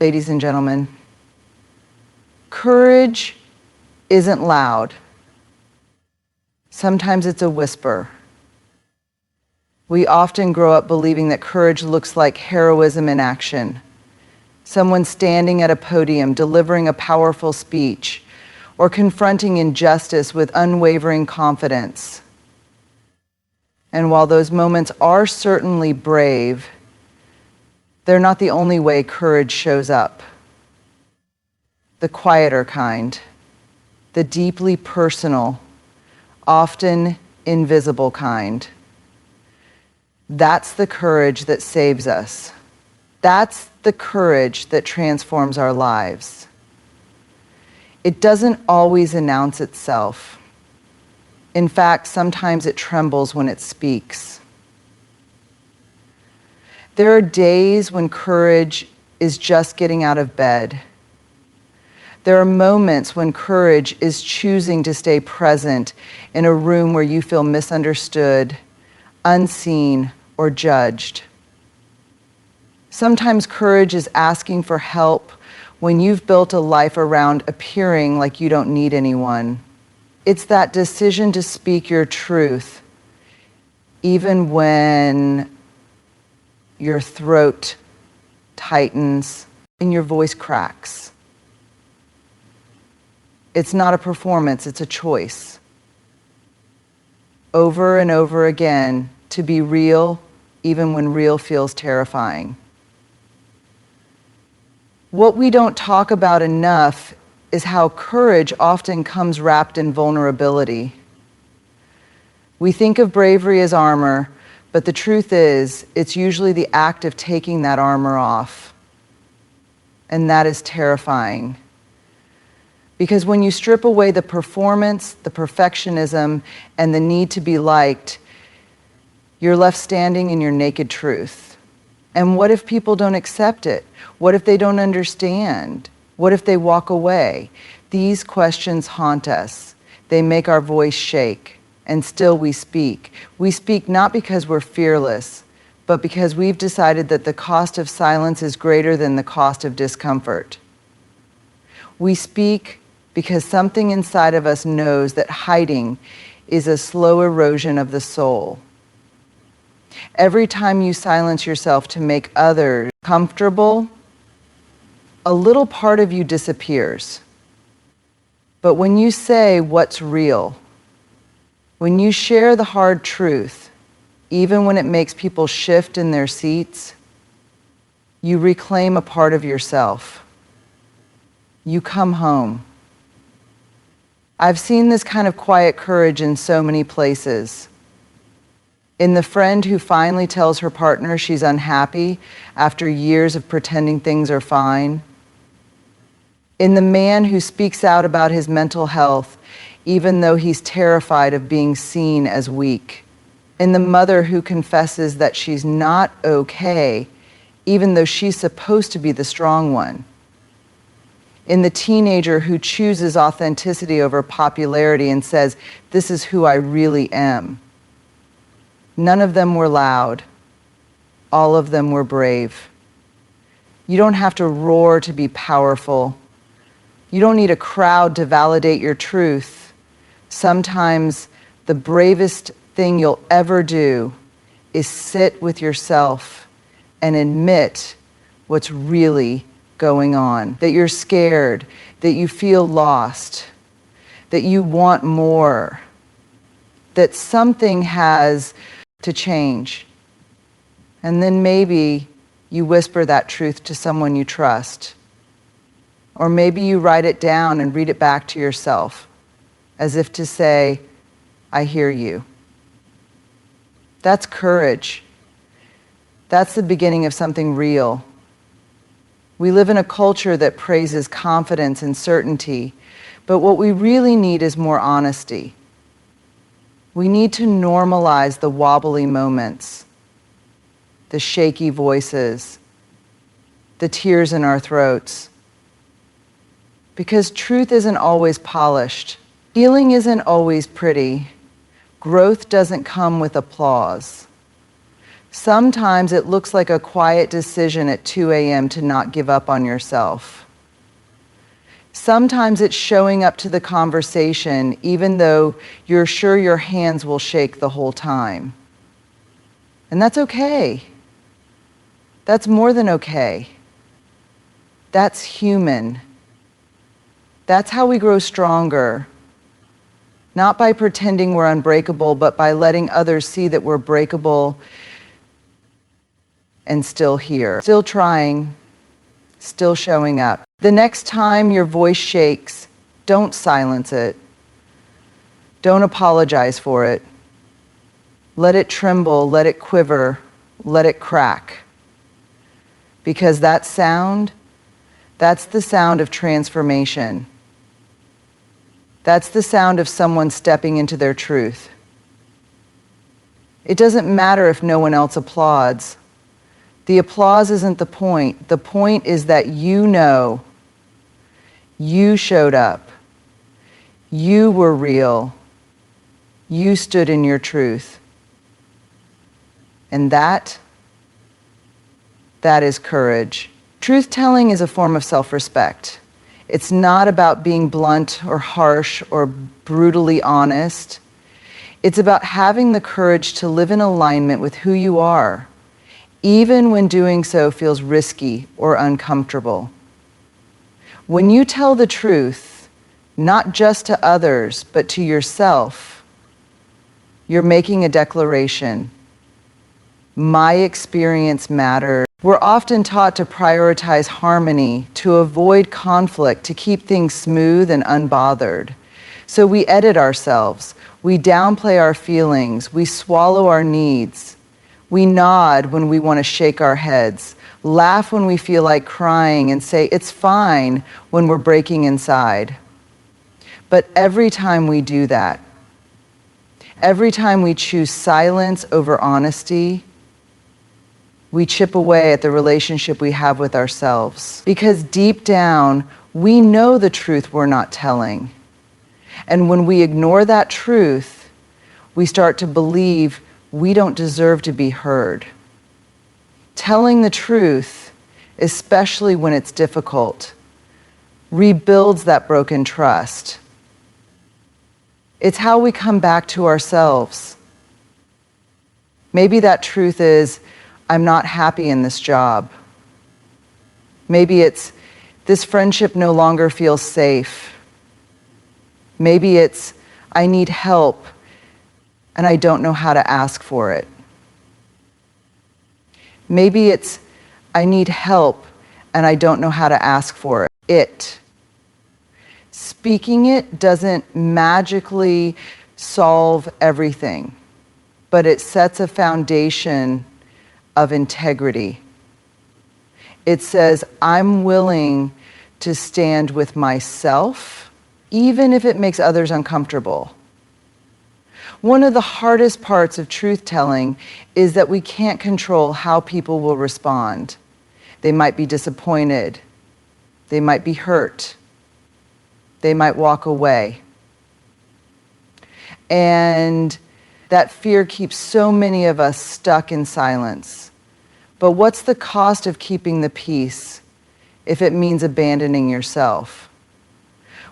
Ladies and gentlemen, courage isn't loud. Sometimes it's a whisper. We often grow up believing that courage looks like heroism in action. Someone standing at a podium, delivering a powerful speech, or confronting injustice with unwavering confidence. And while those moments are certainly brave, they're not the only way courage shows up. The quieter kind, the deeply personal, often invisible kind. That's the courage that saves us. That's the courage that transforms our lives. It doesn't always announce itself. In fact, sometimes it trembles when it speaks. There are days when courage is just getting out of bed. There are moments when courage is choosing to stay present in a room where you feel misunderstood, unseen, or judged. Sometimes courage is asking for help when you've built a life around appearing like you don't need anyone. It's that decision to speak your truth, even when your throat tightens and your voice cracks. It's not a performance, it's a choice. Over and over again, to be real, even when real feels terrifying. What we don't talk about enough is how courage often comes wrapped in vulnerability. We think of bravery as armor, but the truth is, it's usually the act of taking that armor off. And that is terrifying. Because when you strip away the performance, the perfectionism, and the need to be liked, you're left standing in your naked truth. And what if people don't accept it? What if they don't understand? What if they walk away? These questions haunt us. They make our voice shake. And still we speak. We speak not because we're fearless, but because we've decided that the cost of silence is greater than the cost of discomfort. We speak because something inside of us knows that hiding is a slow erosion of the soul. Every time you silence yourself to make others comfortable, a little part of you disappears. But when you say what's real, when you share the hard truth, even when it makes people shift in their seats, you reclaim a part of yourself. You come home. I've seen this kind of quiet courage in so many places. In the friend who finally tells her partner she's unhappy after years of pretending things are fine. In the man who speaks out about his mental health, even though he's terrified of being seen as weak. In the mother who confesses that she's not okay, even though she's supposed to be the strong one. In the teenager who chooses authenticity over popularity and says, "This is who I really am." None of them were loud. All of them were brave. You don't have to roar to be powerful. You don't need a crowd to validate your truth. Sometimes the bravest thing you'll ever do is sit with yourself and admit what's really going on. That you're scared, that you feel lost, that you want more, that something has to change. And then maybe you whisper that truth to someone you trust. Or maybe you write it down and read it back to yourself, as if to say, "I hear you." That's courage. That's the beginning of something real. We live in a culture that praises confidence and certainty, but what we really need is more honesty. We need to normalize the wobbly moments, the shaky voices, the tears in our throats. Because truth isn't always polished. Healing isn't always pretty. Growth doesn't come with applause. Sometimes it looks like a quiet decision at 2 a.m. to not give up on yourself. Sometimes it's showing up to the conversation even though you're sure your hands will shake the whole time. And that's okay. That's more than okay. That's human. That's how we grow stronger. Not by pretending we're unbreakable, but by letting others see that we're breakable and still here, still trying, still showing up. The next time your voice shakes, don't silence it. Don't apologize for it. Let it tremble, let it quiver, let it crack. Because that sound, that's the sound of transformation. That's the sound of someone stepping into their truth. It doesn't matter if no one else applauds. The applause isn't the point. The point is that you know you showed up. You were real. You stood in your truth. And that is courage. Truth-telling is a form of self-respect. It's not about being blunt or harsh or brutally honest. It's about having the courage to live in alignment with who you are, even when doing so feels risky or uncomfortable. When you tell the truth, not just to others, but to yourself, you're making a declaration. My experience matters. We're often taught to prioritize harmony, to avoid conflict, to keep things smooth and unbothered. So we edit ourselves, we downplay our feelings, we swallow our needs. We nod when we want to shake our heads, laugh when we feel like crying, and say it's fine when we're breaking inside. But every time we do that, every time we choose silence over honesty, we chip away at the relationship we have with ourselves. Because deep down, we know the truth we're not telling. And when we ignore that truth, we start to believe we don't deserve to be heard. Telling the truth, especially when it's difficult, rebuilds that broken trust. It's how we come back to ourselves. Maybe that truth is, I'm not happy in this job. Maybe it's, this friendship no longer feels safe. Maybe it's, I need help and I don't know how to ask for it. Maybe it's, I need help and I don't know how to ask for it. Speaking it doesn't magically solve everything, but it sets a foundation of integrity. It says, I'm willing to stand with myself, even if it makes others uncomfortable. One of the hardest parts of truth-telling is that we can't control how people will respond. They might be disappointed. They might be hurt. They might walk away. And that fear keeps so many of us stuck in silence. But what's the cost of keeping the peace if it means abandoning yourself?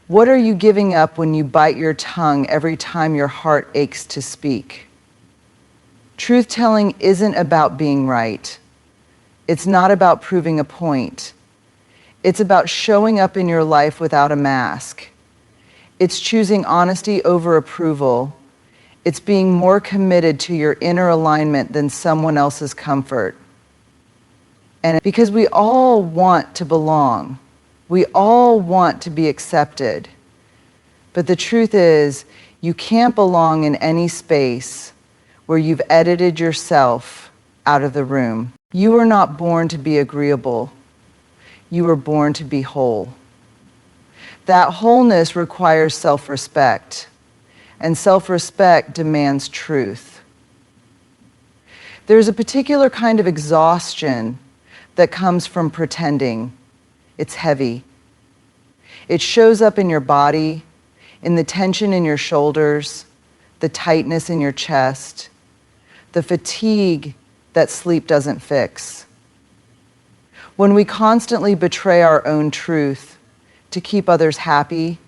What are you giving up when you bite your tongue every time your heart aches to speak? Truth-telling isn't about being right. It's not about proving a point. It's about showing up in your life without a mask. It's choosing honesty over approval. It's being more committed to your inner alignment than someone else's comfort. And because we all want to belong, we all want to be accepted. But the truth is, you can't belong in any space where you've edited yourself out of the room. You were not born to be agreeable. You were born to be whole. That wholeness requires self-respect, and self-respect demands truth. There's a particular kind of exhaustion that comes from pretending. It's heavy. It shows up in your body, in the tension in your shoulders, the tightness in your chest, the fatigue that sleep doesn't fix. When we constantly betray our own truth to keep others happy,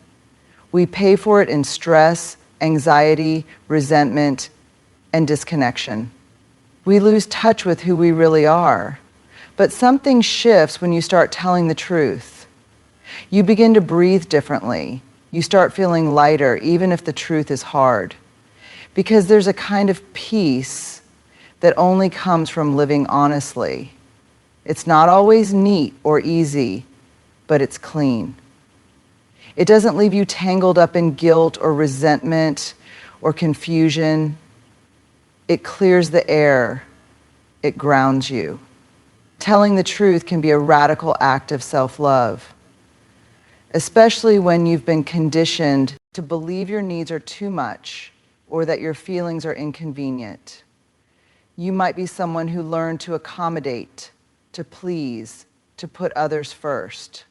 we pay for it in stress, anxiety, resentment, and disconnection. We lose touch with who we really are. But something shifts when you start telling the truth. You begin to breathe differently. You start feeling lighter, even if the truth is hard. Because there's a kind of peace that only comes from living honestly. It's not always neat or easy, but it's clean. It doesn't leave you tangled up in guilt or resentment or confusion. It clears the air. It grounds you. Telling the truth can be a radical act of self-love, especially when you've been conditioned to believe your needs are too much or that your feelings are inconvenient. You might be someone who learned to accommodate, to please, to put others first.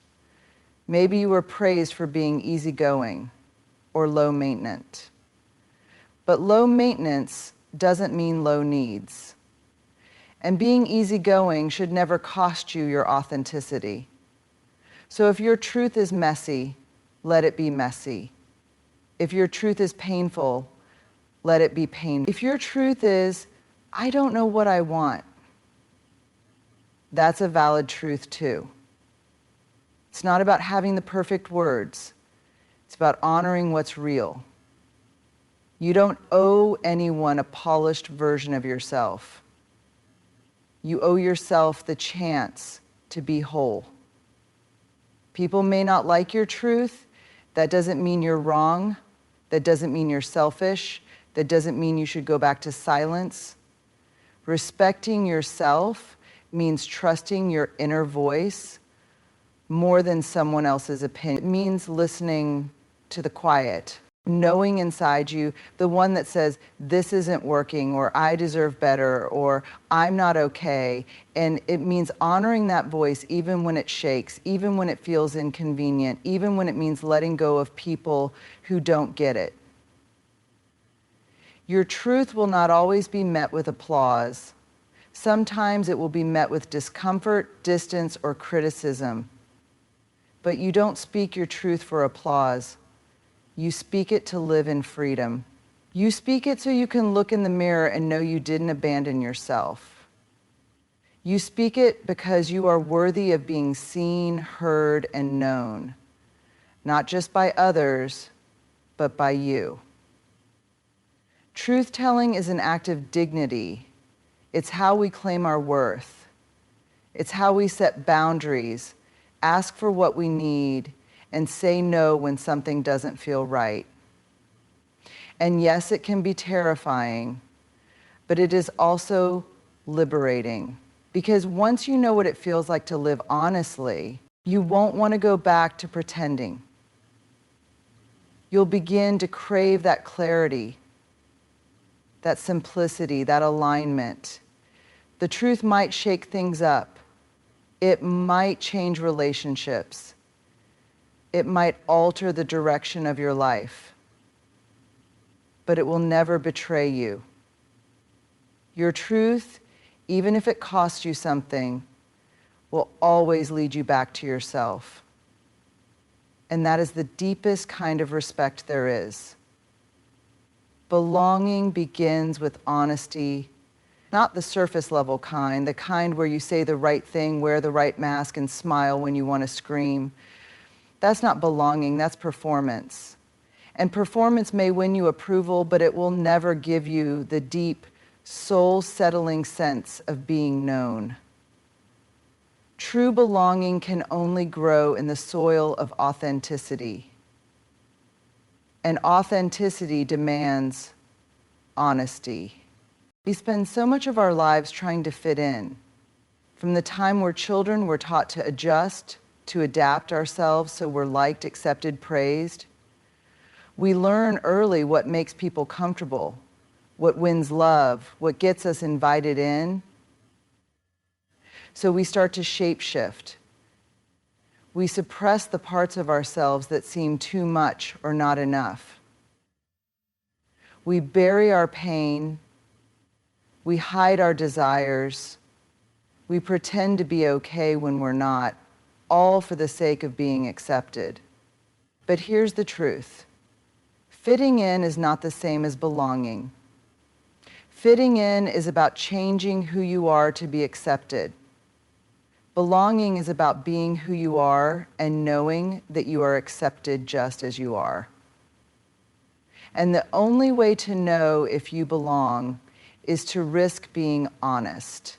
Maybe you were praised for being easygoing or low maintenance. But low maintenance doesn't mean low needs. And being easygoing should never cost you your authenticity. So if your truth is messy, let it be messy. If your truth is painful, let it be painful. If your truth is, I don't know what I want, that's a valid truth too. It's not about having the perfect words. It's about honoring what's real. You don't owe anyone a polished version of yourself. You owe yourself the chance to be whole. People may not like your truth. That doesn't mean you're wrong. That doesn't mean you're selfish. That doesn't mean you should go back to silence. Respecting yourself means trusting your inner voice more than someone else's opinion. It means listening to the quiet, knowing inside you, the one that says, this isn't working, or I deserve better, or I'm not okay. And it means honoring that voice even when it shakes, even when it feels inconvenient, even when it means letting go of people who don't get it. Your truth will not always be met with applause. Sometimes it will be met with discomfort, distance, or criticism. But you don't speak your truth for applause. You speak it to live in freedom. You speak it so you can look in the mirror and know you didn't abandon yourself. You speak it because you are worthy of being seen, heard, and known, not just by others, but by you. Truth-telling is an act of dignity. It's how we claim our worth. It's how we set boundaries, ask for what we need, and say no when something doesn't feel right. And yes, it can be terrifying, but it is also liberating. Because once you know what it feels like to live honestly, you won't want to go back to pretending. You'll begin to crave that clarity, that simplicity, that alignment. The truth might shake things up. It might change relationships. It might alter the direction of your life, but it will never betray you. Your truth, even if it costs you something, will always lead you back to yourself. And that is the deepest kind of respect there is. Belonging begins with honesty, not the surface level kind, the kind where you say the right thing, wear the right mask, and smile when you want to scream. That's not belonging, that's performance. And performance may win you approval, but it will never give you the deep, soul-settling sense of being known. True belonging can only grow in the soil of authenticity. And authenticity demands honesty. We spend so much of our lives trying to fit in. From the time we're children, we're taught to adjust, to adapt ourselves so we're liked, accepted, praised. We learn early what makes people comfortable, what wins love, what gets us invited in. So we start to shapeshift. We suppress the parts of ourselves that seem too much or not enough. We bury our pain. We hide our desires. We pretend to be okay when we're not, all for the sake of being accepted. But here's the truth. Fitting in is not the same as belonging. Fitting in is about changing who you are to be accepted. Belonging is about being who you are and knowing that you are accepted just as you are. And the only way to know if you belong is to risk being honest.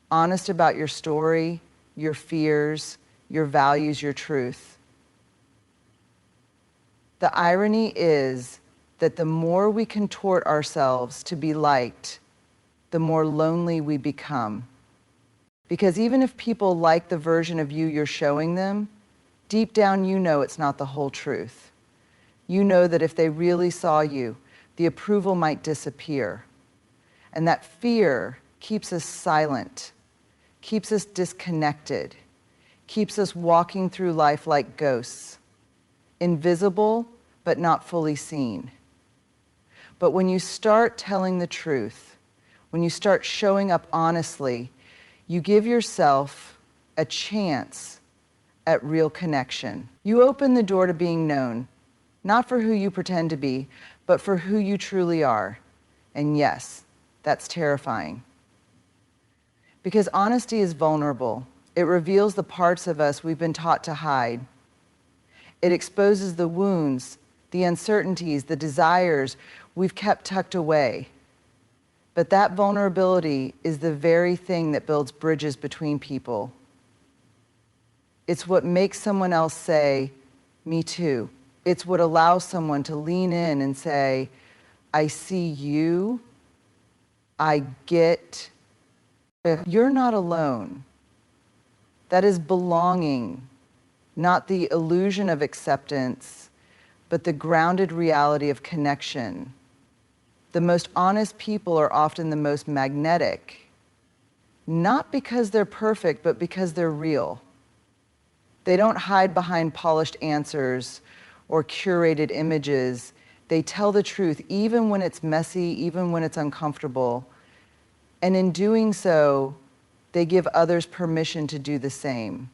Honest about your story, your fears, your values, your truth. The irony is that the more we contort ourselves to be liked, the more lonely we become. Because even if people like the version of you you're showing them, deep down you know it's not the whole truth. You know that if they really saw you, the approval might disappear. And that fear keeps us silent, keeps us disconnected, keeps us walking through life like ghosts, invisible but not fully seen. But when you start telling the truth, when you start showing up honestly, you give yourself a chance at real connection. You open the door to being known, not for who you pretend to be, but for who you truly are. And yes, that's terrifying. Because honesty is vulnerable. It reveals the parts of us we've been taught to hide. It exposes the wounds, the uncertainties, the desires we've kept tucked away. But that vulnerability is the very thing that builds bridges between people. It's what makes someone else say, "Me too." It's what allows someone to lean in and say, "I see you, I get." You're not alone. That is belonging, not the illusion of acceptance, but the grounded reality of connection. The most honest people are often the most magnetic, not because they're perfect, but because they're real. They don't hide behind polished answers or curated images. They tell the truth, even when it's messy, even when it's uncomfortable. And in doing so, they give others permission to do the same.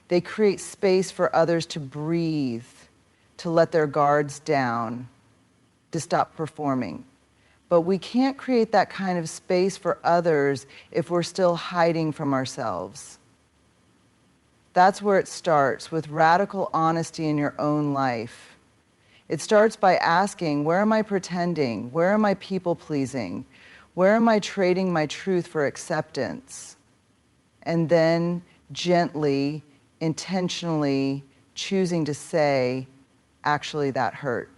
They create space for others to breathe, to let their guards down, to stop performing. But we can't create that kind of space for others if we're still hiding from ourselves. That's where it starts, with radical honesty in your own life. It starts by asking, where am I pretending? Where am I people-pleasing? Where am I trading my truth for acceptance? And then gently, intentionally choosing to say, actually, that hurt.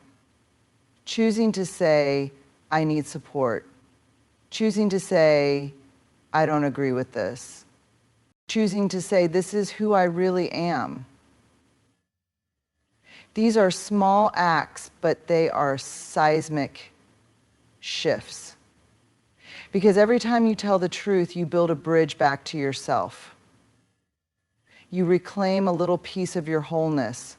Choosing to say, I need support. Choosing to say, I don't agree with this. Choosing to say, this is who I really am. These are small acts, but they are seismic shifts. Because every time you tell the truth, you build a bridge back to yourself. You reclaim a little piece of your wholeness.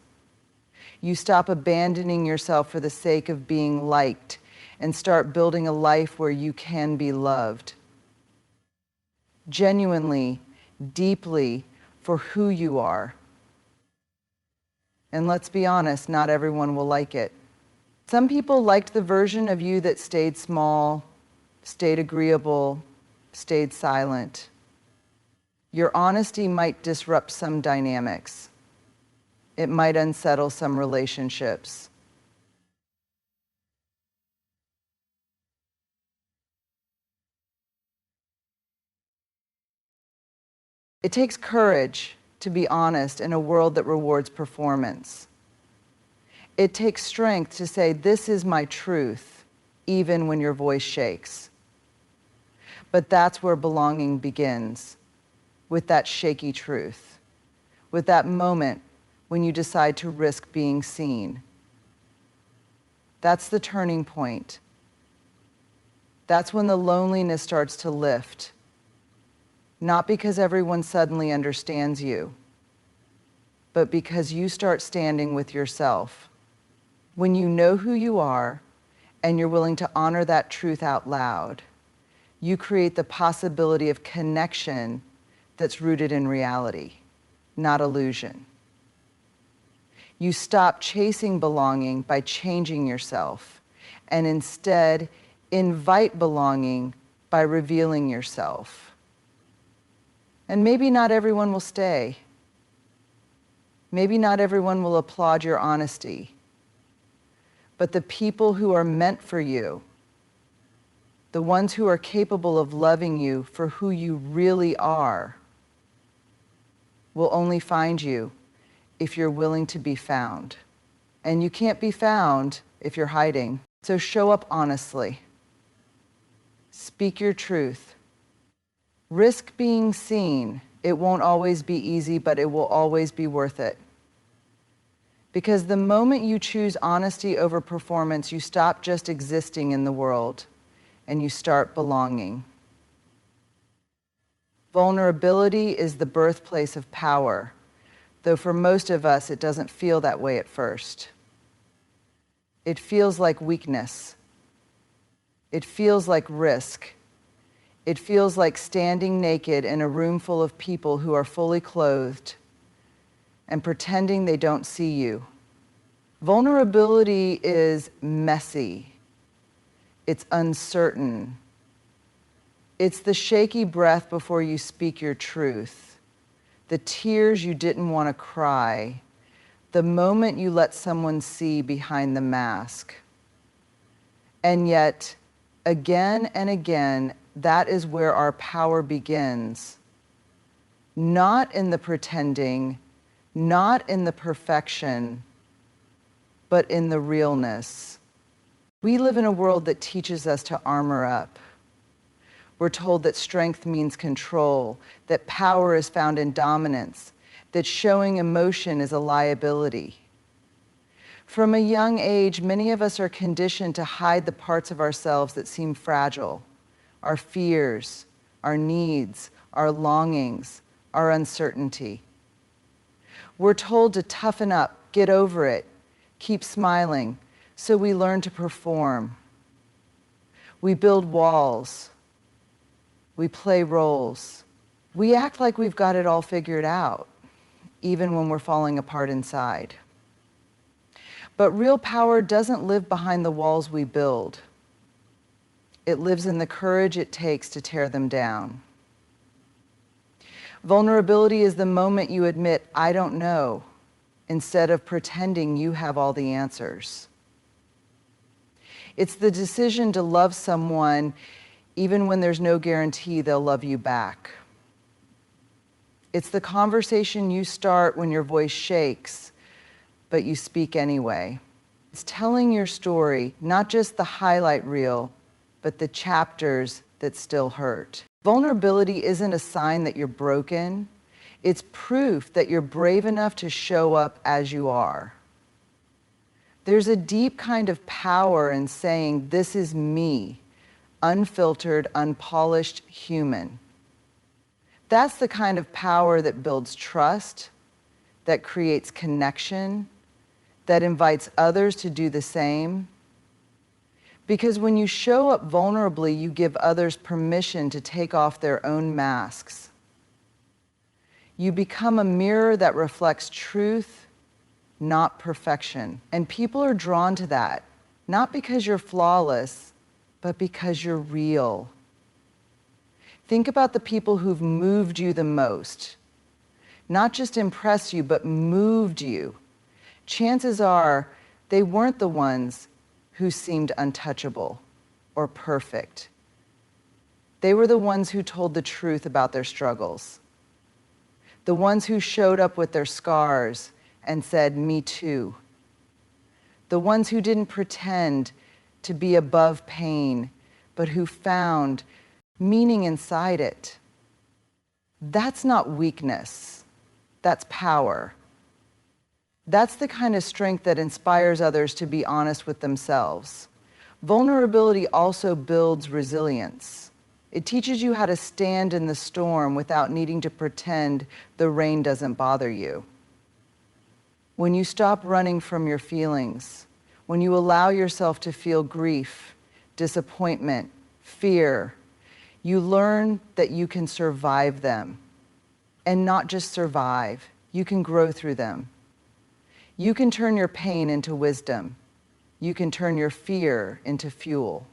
You stop abandoning yourself for the sake of being liked and start building a life where you can be loved. Genuinely, deeply, for who you are. And let's be honest, not everyone will like it. Some people liked the version of you that stayed small, stayed agreeable, stayed silent. Your honesty might disrupt some dynamics. It might unsettle some relationships. It takes courage to be honest in a world that rewards performance. It takes strength to say, this is my truth, even when your voice shakes. But that's where belonging begins, with that shaky truth, with that moment when you decide to risk being seen. That's the turning point. That's when the loneliness starts to lift, not because everyone suddenly understands you, but because you start standing with yourself. When you know who you are and you're willing to honor that truth out loud, you create the possibility of connection that's rooted in reality, not illusion. You stop chasing belonging by changing yourself, and instead invite belonging by revealing yourself. And maybe not everyone will stay. Maybe not everyone will applaud your honesty. But the people who are meant for you, the ones who are capable of loving you for who you really are, will only find you if you're willing to be found. And you can't be found if you're hiding. So show up honestly. Speak your truth. Risk being seen. It won't always be easy, but it will always be worth it. Because the moment you choose honesty over performance, you stop just existing in the world and you start belonging. Vulnerability is the birthplace of power, though for most of us it doesn't feel that way at first. It feels like weakness. It feels like risk. It feels like standing naked in a room full of people who are fully clothed and pretending they don't see you. Vulnerability is messy. It's uncertain. It's the shaky breath before you speak your truth, the tears you didn't want to cry, the moment you let someone see behind the mask. And yet, again and again, that is where our power begins. Not in the pretending, not in the perfection, but in the realness. We live in a world that teaches us to armor up. We're told that strength means control, that power is found in dominance, that showing emotion is a liability. From a young age, many of us are conditioned to hide the parts of ourselves that seem fragile, our fears, our needs, our longings, our uncertainty. We're told to toughen up, get over it, keep smiling, so we learn to perform. We build walls. We play roles. We act like we've got it all figured out, even when we're falling apart inside. But real power doesn't live behind the walls we build. It lives in the courage it takes to tear them down. Vulnerability is the moment you admit, I don't know, instead of pretending you have all the answers. It's the decision to love someone even when there's no guarantee they'll love you back. It's the conversation you start when your voice shakes, but you speak anyway. It's telling your story, not just the highlight reel, but the chapters that still hurt. Vulnerability isn't a sign that you're broken. It's proof that you're brave enough to show up as you are. There's a deep kind of power in saying, this is me, unfiltered, unpolished human. That's the kind of power that builds trust, that creates connection, that invites others to do the same. Because when you show up vulnerably, you give others permission to take off their own masks. You become a mirror that reflects truth, not perfection. And people are drawn to that, not because you're flawless, but because you're real. Think about the people who've moved you the most. Not just impressed you, but moved you. Chances are they weren't the ones who seemed untouchable or perfect. They were the ones who told the truth about their struggles. The ones who showed up with their scars and said, me too. The ones who didn't pretend to be above pain, but who found meaning inside it. That's not weakness. That's power. That's the kind of strength that inspires others to be honest with themselves. Vulnerability also builds resilience. It teaches you how to stand in the storm without needing to pretend the rain doesn't bother you. When you stop running from your feelings, when you allow yourself to feel grief, disappointment, fear, you learn that you can survive them. And not just survive, you can grow through them. You can turn your pain into wisdom. You can turn your fear into fuel.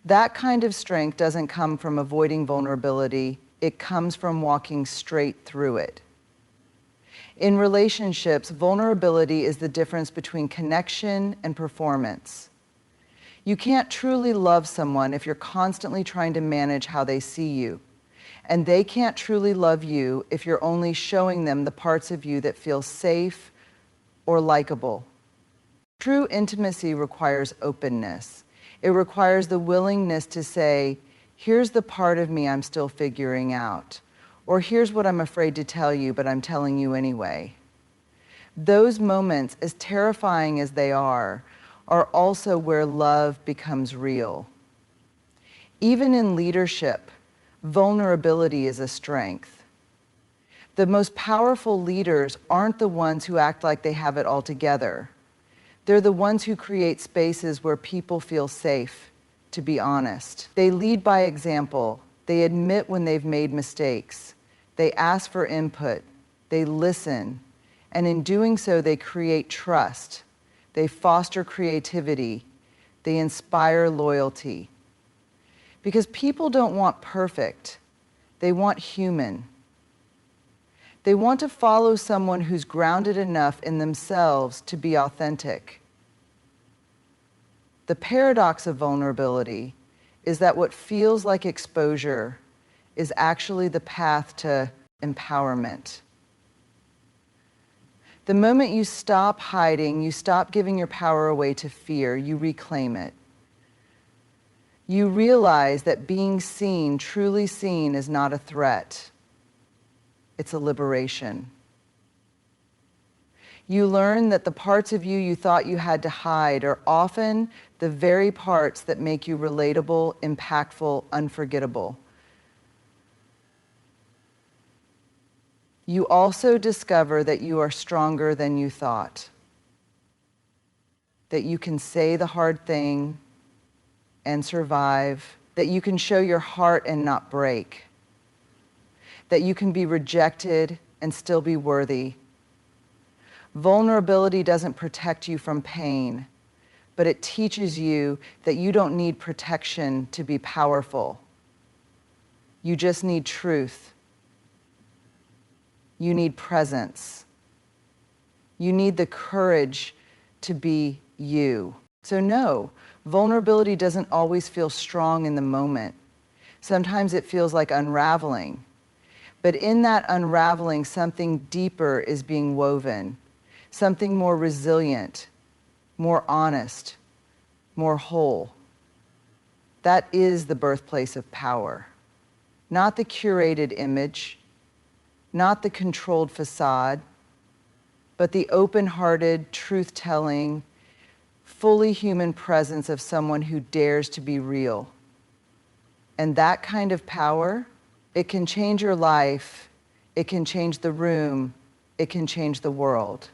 That kind of strength doesn't come from avoiding vulnerability. It comes from walking straight through it. In relationships, vulnerability is the difference between connection and performance. You can't truly love someone if you're constantly trying to manage how they see you. And they can't truly love you if you're only showing them the parts of you that feel safe or likable. True intimacy requires openness. It requires the willingness to say, here's the part of me I'm still figuring out. Or here's what I'm afraid to tell you, but I'm telling you anyway. Those moments, as terrifying as they are also where love becomes real. Even in leadership, vulnerability is a strength. The most powerful leaders aren't the ones who act like they have it all together. They're the ones who create spaces where people feel safe to be honest. They lead by example. They admit when they've made mistakes. They ask for input. They listen. And in doing so, they create trust. They foster creativity. They inspire loyalty. Because people don't want perfect. They want human. They want to follow someone who's grounded enough in themselves to be authentic. The paradox of vulnerability is that what feels like exposure is actually the path to empowerment. The moment you stop hiding, you stop giving your power away to fear, you reclaim it. You realize that being seen, truly seen, is not a threat. It's a liberation. You learn that the parts of you thought you had to hide are often the very parts that make you relatable, impactful, unforgettable. You also discover that you are stronger than you thought. That you can say the hard thing and survive. That you can show your heart and not break. That you can be rejected and still be worthy. Vulnerability doesn't protect you from pain, but it teaches you that you don't need protection to be powerful. You just need truth. You need presence. You need the courage to be you. So no, vulnerability doesn't always feel strong in the moment. Sometimes it feels like unraveling. But in that unraveling, something deeper is being woven. Something more resilient, more honest, more whole. That is the birthplace of power. Not the curated image, not the controlled facade, but the open-hearted, truth-telling, fully human presence of someone who dares to be real. And that kind of power, it can change your life, it can change the room, it can change the world.